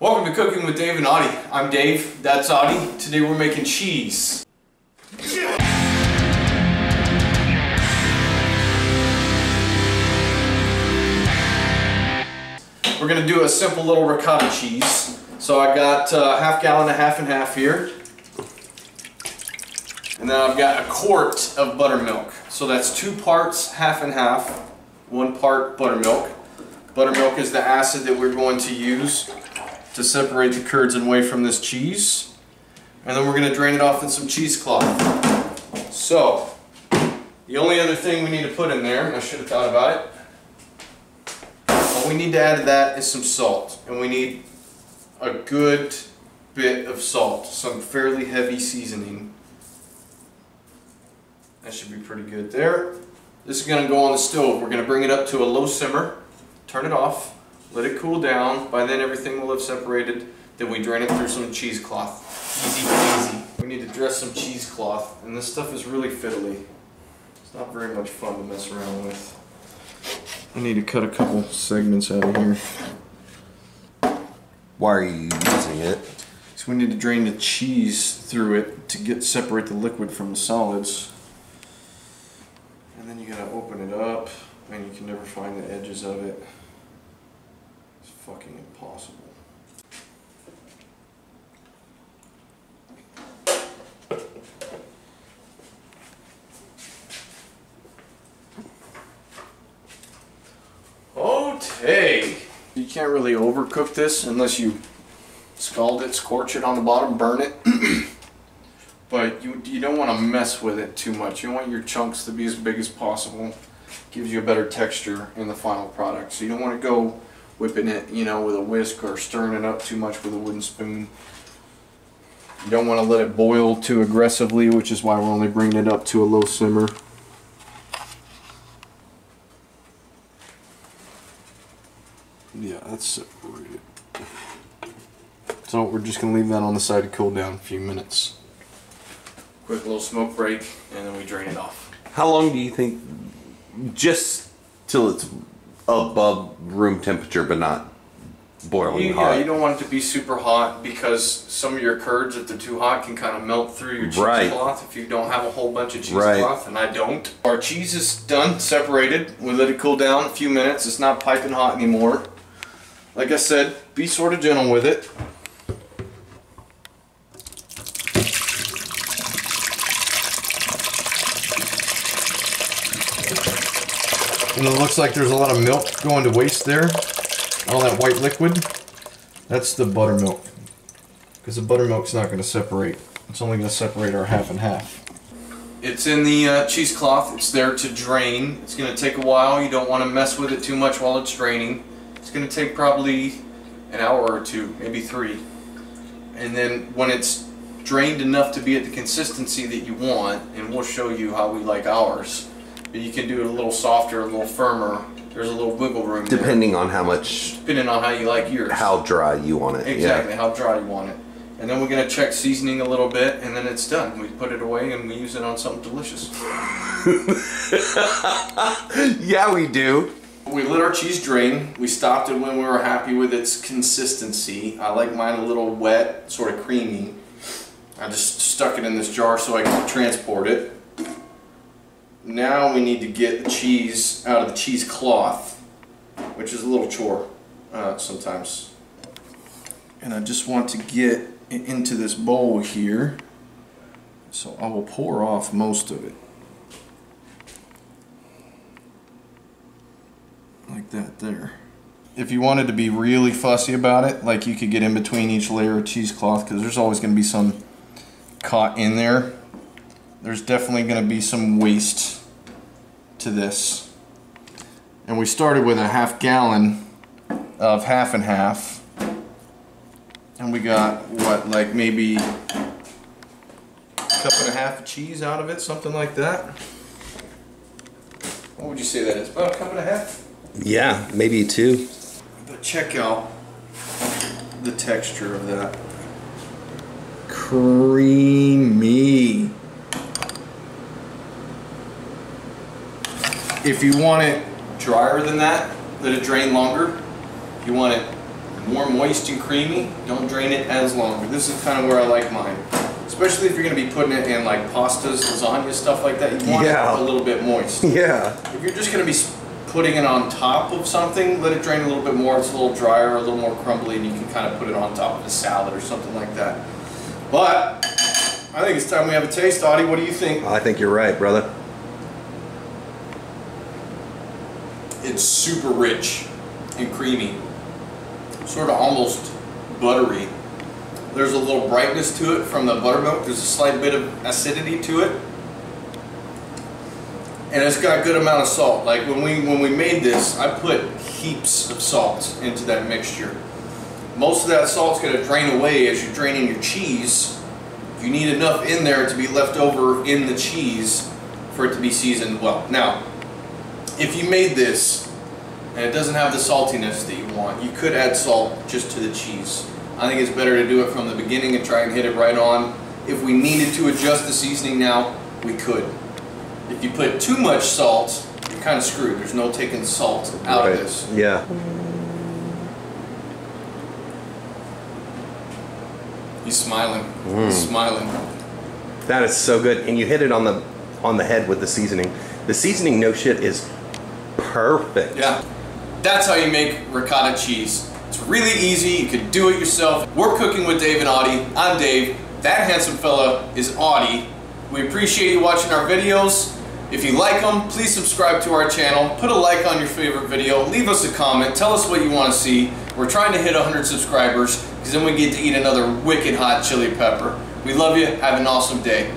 Welcome to Cooking with Dave and Audie. I'm Dave, that's Audie. Today we're making cheese. We're going to do a simple little ricotta cheese. So I got half gallon of half and half here. And then I've got a quart of buttermilk. So that's 2 parts half and half, 1 part buttermilk. Buttermilk is the acid that we're going to use to separate the curds and whey from this cheese. And then we're going to drain it off in some cheesecloth. So, the only other thing we need to put in there, and I should have thought about it, what we need to add to that is some salt. And we need a good bit of salt, some fairly heavy seasoning. That should be pretty good there. This is going to go on the stove. We're going to bring it up to a low simmer, turn it off, let it cool down. By then everything will have separated. Then we drain it through some cheesecloth. Easy peasy. We need to dress some cheesecloth, and this stuff is really fiddly. It's not very much fun to mess around with. I need to cut a couple segments out of here. Why are you using it? So we need to drain the cheese through it to separate the liquid from the solids. And then you gotta open it up, and you can never find the edges of it. It's fucking impossible. Okay. You can't really overcook this unless you scald it, scorch it on the bottom, burn it. But you don't want to mess with it too much. You want your chunks to be as big as possible. Gives you a better texture in the final product. So you don't want to go whipping it, you know, with a whisk or stirring it up too much with a wooden spoon. You don't want to let it boil too aggressively, which is why we're only bringing it up to a low simmer. Yeah, that's separated. So we're just going to leave that on the side to cool down a few minutes. Quick little smoke break, and then we drain it off. How long do you think, just till it's above room temperature but not boiling hot? Yeah, you don't want it to be super hot because some of your curds, if they're too hot, can kind of melt through your cheesecloth if you don't have a whole bunch of cheesecloth, and I don't. Our cheese is done, separated. We let it cool down a few minutes. It's not piping hot anymore. Like I said, be sort of gentle with it. And it looks like there's a lot of milk going to waste there. All that white liquid. That's the buttermilk. Because the buttermilk's not going to separate. It's only going to separate our half and half. It's in the cheesecloth. It's there to drain. It's going to take a while. You don't want to mess with it too much while it's draining. It's going to take probably an hour or 2, maybe 3. And then when it's drained enough to be at the consistency that you want, and we'll show you how we like ours. But you can do it a little softer, a little firmer. There's a little wiggle room Depending on how much... Depending on how you like yours. How dry you want it. Exactly, how dry you want it. And then we're going to check seasoning a little bit, and then it's done. We put it away and we use it on something delicious. Yeah, we do. We let our cheese drain. We stopped it when we were happy with its consistency. I like mine a little wet, sort of creamy. I just stuck it in this jar so I could transport it. Now we need to get the cheese out of the cheesecloth, which is a little chore sometimes. And I just want to get it into this bowl here, so I will pour off most of it. Like that there. If you wanted to be really fussy about it, like you could get in between each layer of cheesecloth, because there's always going to be some caught in there. There's definitely going to be some waste to this. And we started with a half gallon of half and half. And we got, what, like maybe a cup and a half of cheese out of it, something like that. What would you say that is? About a cup and a half? Yeah, maybe 2. But check out the texture of that. Creamy. If you want it drier than that, let it drain longer. If you want it more moist and creamy. Don't drain it as long. This is kind of where I like mine. Especially if you're going to be putting it in like pastas, lasagna, stuff like that. You want it a little bit moist. Yeah. If you're just going to be putting it on top of something, let it drain a little bit more. It's a little drier, a little more crumbly, and you can kind of put it on top of a salad or something like that. But I think it's time we have a taste. Audie, what do you think? I think you're right, brother. It's super rich and creamy. Sort of almost buttery. There's a little brightness to it from the buttermilk. There's a slight bit of acidity to it. And it's got a good amount of salt. Like when we made this, I put heaps of salt into that mixture. Most of that salt's going to drain away as you're draining your cheese. You need enough in there to be left over in the cheese for it to be seasoned well. Now, if you made this and it doesn't have the saltiness that you want, you could add salt just to the cheese. I think it's better to do it from the beginning and try and hit it right on. If we needed to adjust the seasoning now, we could. If you put too much salt, you're kind of screwed. There's no taking salt out of this. Yeah. He's smiling. He's smiling. That is so good, and you hit it on the head with the seasoning. The seasoning, no shit, is perfect. Yeah. That's how you make ricotta cheese. It's really easy. You can do it yourself. We're cooking with Dave and Audie. I'm Dave. That handsome fella is Audie. We appreciate you watching our videos. If you like them, please subscribe to our channel. Put a like on your favorite video. Leave us a comment. Tell us what you want to see. We're trying to hit 100 subscribers because then we get to eat another wicked hot chili pepper. We love you. Have an awesome day.